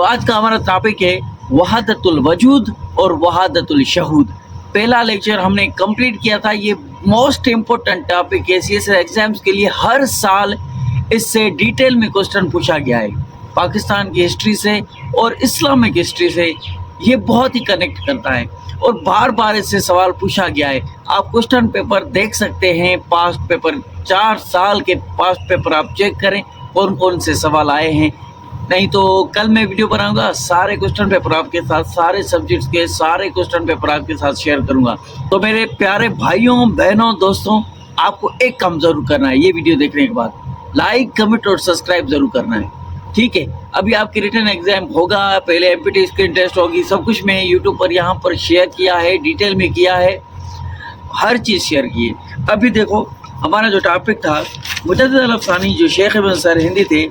तो आज का हमारा टॉपिक है वहादतुल वजूद और वहादतुल शहूद। पहला लेक्चर हमने कंप्लीट किया था। ये मोस्ट इम्पोर्टेंट टॉपिक है सीएसएस एग्जाम्स के लिए। हर साल इससे डिटेल में क्वेश्चन पूछा गया है, पाकिस्तान की हिस्ट्री से और इस्लामिक हिस्ट्री से। ये बहुत ही कनेक्ट करता है और बार बार इससे सवाल पूछा गया है। आप क्वेश्चन पेपर देख सकते हैं, पास्ट पेपर 4 साल के पास्ट पेपर आप चेक करें कौन कौन से सवाल आए हैं। नहीं तो कल मैं वीडियो बनाऊंगा, सारे क्वेश्चन पेपर आपके साथ, सारे सब्जेक्ट्स के सारे क्वेश्चन पेपर आपके साथ शेयर करूंगा। तो मेरे प्यारे भाइयों बहनों दोस्तों, आपको एक काम जरूर करना है ये वीडियो देखने के बाद, लाइक कमेंट और सब्सक्राइब जरूर करना है, ठीक है। अभी आपकी रिटन एग्जाम होगा, पहले एमपीटी स्क्रीन टेस्ट होगी, सब कुछ मैं यूट्यूब पर यहाँ पर शेयर किया है, डिटेल में किया है, हर चीज़ शेयर की है। अभी देखो हमारा जो टॉपिक था मुजद्दिद अल अफ़सानी, जो शेख इब्न सर हिंदी थे,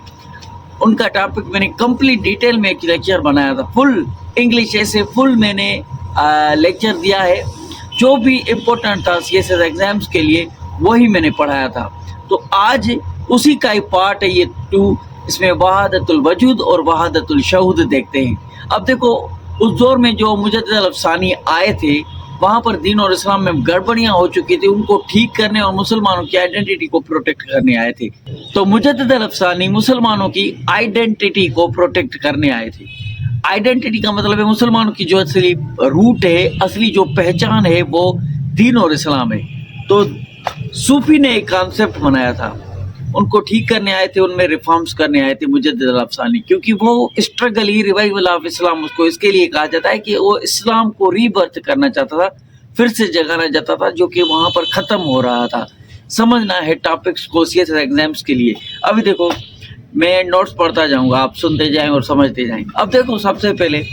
उनका टॉपिक मैंने कंप्लीट डिटेल में एक लेक्चर बनाया था, फुल इंग्लिश ऐसे फुल मैंने लेक्चर दिया है। जो भी इम्पोर्टेंट था सीएसएस एग्जाम्स के लिए वही मैंने पढ़ाया था। तो आज उसी का ही पार्ट है ये 2, इसमें वहादतुल वजूद और वहादतुल शहूद देखते हैं। अब देखो उस दौर में जो मुजद्दिद अल अफ़सानी आए थे, वहाँ पर दीन और इस्लाम में गड़बड़ियाँ हो चुकी थी, उनको ठीक करने और मुसलमानों की आइडेंटिटी को प्रोटेक्ट करने आए थे। तो मुजद्दिद अल अफ़सानी मुसलमानों की आइडेंटिटी को प्रोटेक्ट करने आए थे। आइडेंटिटी का मतलब है मुसलमानों की जो असली रूट है, असली जो पहचान है वो दीन और इस्लाम है। तो सूफी ने एक कॉन्सेप्ट बनाया था, उनको ठीक करने आए थे, उनमें रिफॉर्म्स करने आए थे मुजद्दिद अल अफ़सानी, क्योंकि वो struggle he revival of Islam उसको इसके लिए कहा जाता है कि वो इस्लाम को रीबर्थ करना चाहता था, फिर से जगाना चाहता था, जो कि वहाँ पर ख़त्म हो रहा था। समझना है टॉपिक्स को सीएसएस एग्जाम्स के लिए। अभी देखो मैं नोट्स पढ़ता जाऊँगा, आप सुनते जाएँ और समझते जाएँ। अब देखो सबसे पहले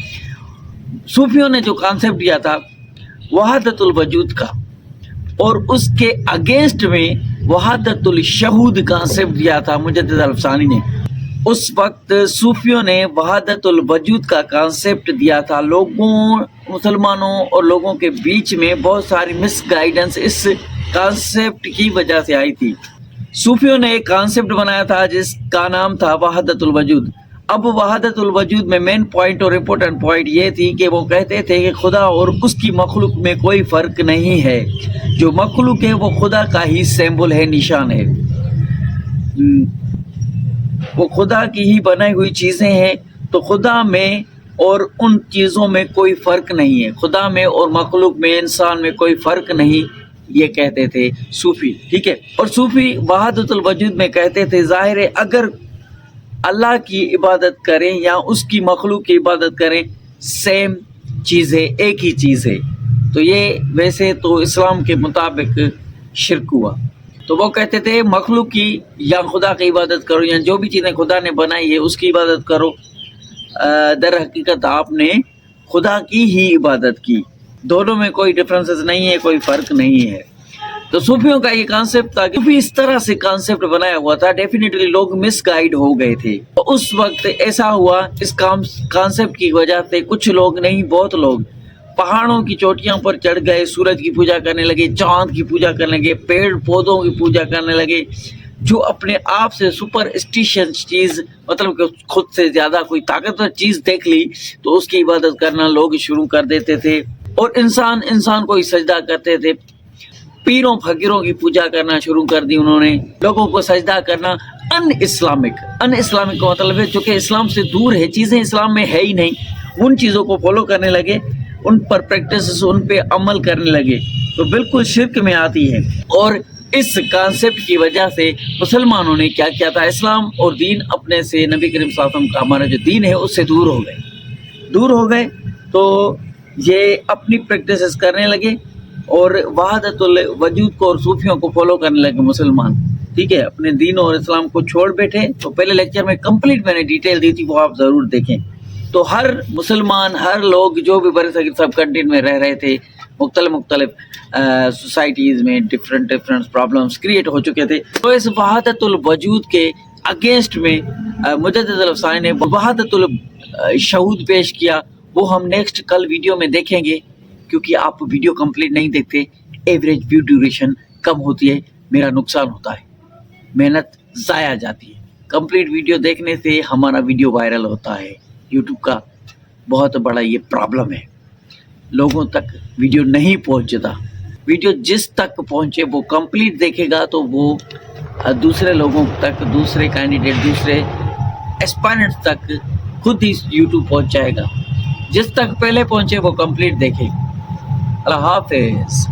सूफियों ने जो कॉन्सेप्ट दिया था वहादतुल वजूद का, और उसके अगेंस्ट में वहादतुल शहूद कॉन्सेप्ट दिया था मुजद्दिद अल अफ़सानी ने। उस वक्त सूफियों ने वहादतुल वजूद का कॉन्सेप्ट दिया था। लोगों, मुसलमानों और लोगों के बीच में बहुत सारी मिसगाइडेंस इस कॉन्सेप्ट की वजह से आई थी। सूफियों ने एक कॉन्सेप्ट बनाया था जिसका नाम था वहादतुल वजूद। अब वहादतुल वजूद में मेन पॉइंट और इम्पोर्टेंट पॉइंट ये थी कि वो कहते थे कि खुदा और उसकी मखलूक में कोई फ़र्क नहीं है। जो मखलूक है वो खुदा का ही सिंबल है, निशान है, वो खुदा की ही बनाई हुई चीज़ें हैं। तो खुदा में और उन चीज़ों में कोई फ़र्क नहीं है, खुदा में और मखलूक में, इंसान में कोई फ़र्क नहीं, ये कहते थे सूफ़ी, ठीक है। और सूफ़ी वहादतुल वजूद में कहते थे ज़ाहिर है अगर अल्लाह की इबादत करें या उसकी मखलूक की इबादत करें, सेम चीज़ है, एक ही चीज़ है। तो ये वैसे तो इस्लाम के मुताबिक शिर्क हुआ। तो वो कहते थे मखलूक की या खुदा की इबादत करो, या जो भी चीज़ें खुदा ने बनाई है उसकी इबादत करो। दर हकीकत आपने खुदा की ही इबादत की, दोनों में कोई डिफरेंसेस नहीं है, कोई फ़र्क नहीं है। तो सूफियों का ये कॉन्सेप्ट था कि इस तरह से कॉन्सेप्ट बनाया हुआ था, डेफिनेटली लोग मिसगाइड हो गए थे। तो उस वक्त ऐसा हुआ, इस कॉन्सेप्ट की वजह से कुछ लोग नहीं, बहुत लोग पहाड़ों की चोटियों पर चढ़ गए, सूरज की पूजा करने लगे, चांद की पूजा करने लगे, पेड़ पौधों की पूजा करने लगे। जो अपने आप से सुपरस्टिशियस चीज़, मतलब कि खुद से ज़्यादा कोई ताकतवर चीज़ देख ली तो उसकी इबादत करना लोग शुरू कर देते थे। और इंसान को ही सजदा करते थे, पीरों फकीरों की पूजा करना शुरू कर दी उन्होंने, लोगों को सजदा करना। अन इस्लामिक का मतलब है जो कि इस्लाम से दूर है, चीज़ें इस्लाम में है ही नहीं, उन चीज़ों को फॉलो करने लगे, उन पर प्रैक्टिस, उन पे अमल करने लगे, तो बिल्कुल शिर्क में आती है। और इस कॉन्सेप्ट की वजह से मुसलमानों ने क्या किया था, इस्लाम और दीन अपने से, नबी करीम सल्लल्लाहु अलैहि वसल्लम का हमारा जो दीन है उससे दूर हो गए। तो ये अपनी प्रैक्टिस करने लगे और वहादतुल वजूद को और सूफियों को फॉलो करने लगे मुसलमान, ठीक है। अपने दीन और इस्लाम को छोड़ बैठे। तो पहले लेक्चर में कंप्लीट मैंने डिटेल दी थी, वो आप ज़रूर देखें। तो हर मुसलमान, हर लोग जो भी बड़े सब कंट्रीज में रह रहे थे, मुख्तलिफ सोसाइटीज़ में डिफरेंट प्रॉब्लम्स क्रिएट हो चुके थे। तो इस वहादतुल वजूद के अगेंस्ट में मुजद्दिद अल अफ़सानी ने वहादतुल शहूद पेश किया। वो हम नेक्स्ट कल वीडियो में देखेंगे, क्योंकि आप वीडियो कंप्लीट नहीं देखते, एवरेज व्यू ड्यूरेशन कम होती है, मेरा नुकसान होता है, मेहनत ज़ाया जाती है। कंप्लीट वीडियो देखने से हमारा वीडियो वायरल होता है। یوٹیوب کا بہت بڑا یہ پرابلم ہے، لوگوں تک ویڈیو نہیں پہنچتا. ویڈیو جس تک پہنچے وہ کمپلیٹ دیکھے گا تو وہ دوسرے لوگوں تک، دوسرے کینڈیڈیٹ، دوسرے اسپائرنٹس تک خود ہی یوٹیوب پہنچ جائے گا. جس تک پہلے پہنچے وہ کمپلیٹ دیکھے. اللہ حافظ.